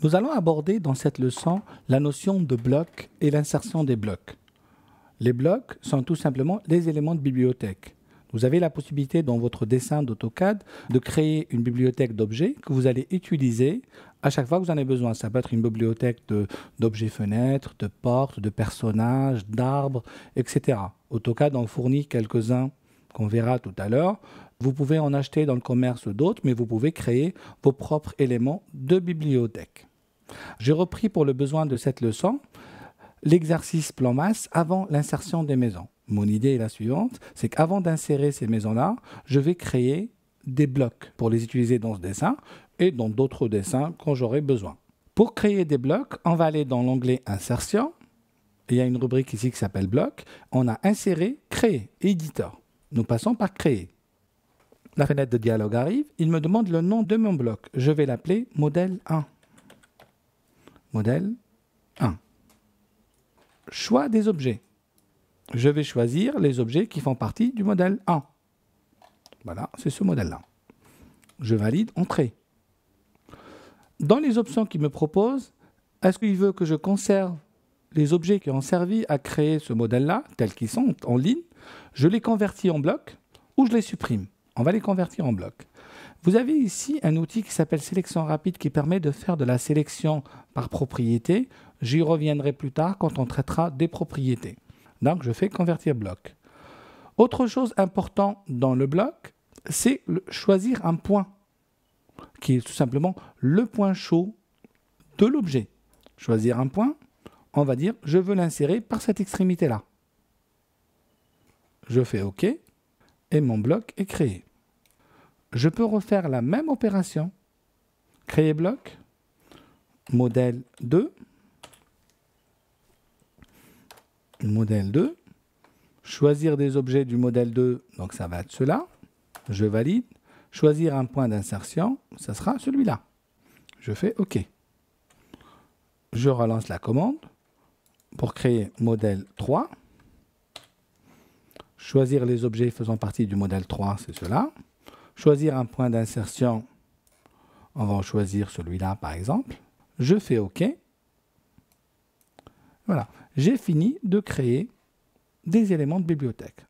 Nous allons aborder dans cette leçon la notion de bloc et l'insertion des blocs. Les blocs sont tout simplement les éléments de bibliothèque. Vous avez la possibilité dans votre dessin d'AutoCAD de créer une bibliothèque d'objets que vous allez utiliser à chaque fois que vous en avez besoin. Ça peut être une bibliothèque d'objets fenêtres, de portes, de personnages, d'arbres, etc. AutoCAD en fournit quelques-uns qu'on verra tout à l'heure. Vous pouvez en acheter dans le commerce d'autres, mais vous pouvez créer vos propres éléments de bibliothèque. J'ai repris pour le besoin de cette leçon l'exercice plan masse avant l'insertion des maisons. Mon idée est la suivante, c'est qu'avant d'insérer ces maisons-là, je vais créer des blocs pour les utiliser dans ce dessin et dans d'autres dessins quand j'aurai besoin. Pour créer des blocs, on va aller dans l'onglet Insertion. Il y a une rubrique ici qui s'appelle Bloc. On a Insérer, Créer, Éditeur. Nous passons par Créer. La fenêtre de dialogue arrive. Il me demande le nom de mon bloc. Je vais l'appeler Modèle 1. Modèle 1. Choix des objets. Je vais choisir les objets qui font partie du modèle 1. Voilà, c'est ce modèle-là. Je valide Entrée. Dans les options qu'il me propose, est-ce qu'il veut que je conserve les objets qui ont servi à créer ce modèle-là, tels qu'ils sont en ligne, je les convertis en blocs ou je les supprime? On va les convertir en blocs. Vous avez ici un outil qui s'appelle Sélection rapide qui permet de faire de la sélection par propriété. J'y reviendrai plus tard quand on traitera des propriétés. Donc, je fais convertir bloc. Autre chose importante dans le bloc, c'est choisir un point, qui est tout simplement le point chaud de l'objet. Choisir un point, on va dire, je veux l'insérer par cette extrémité-là. Je fais OK et mon bloc est créé. Je peux refaire la même opération. Créer bloc, modèle 2, modèle 2, choisir des objets du modèle 2, donc ça va être cela, je valide, choisir un point d'insertion, ça sera celui-là. Je fais OK. Je relance la commande pour créer modèle 3, choisir les objets faisant partie du modèle 3, c'est cela, choisir un point d'insertion, on va en choisir celui-là par exemple, je fais OK. Voilà, j'ai fini de créer des éléments de bibliothèque.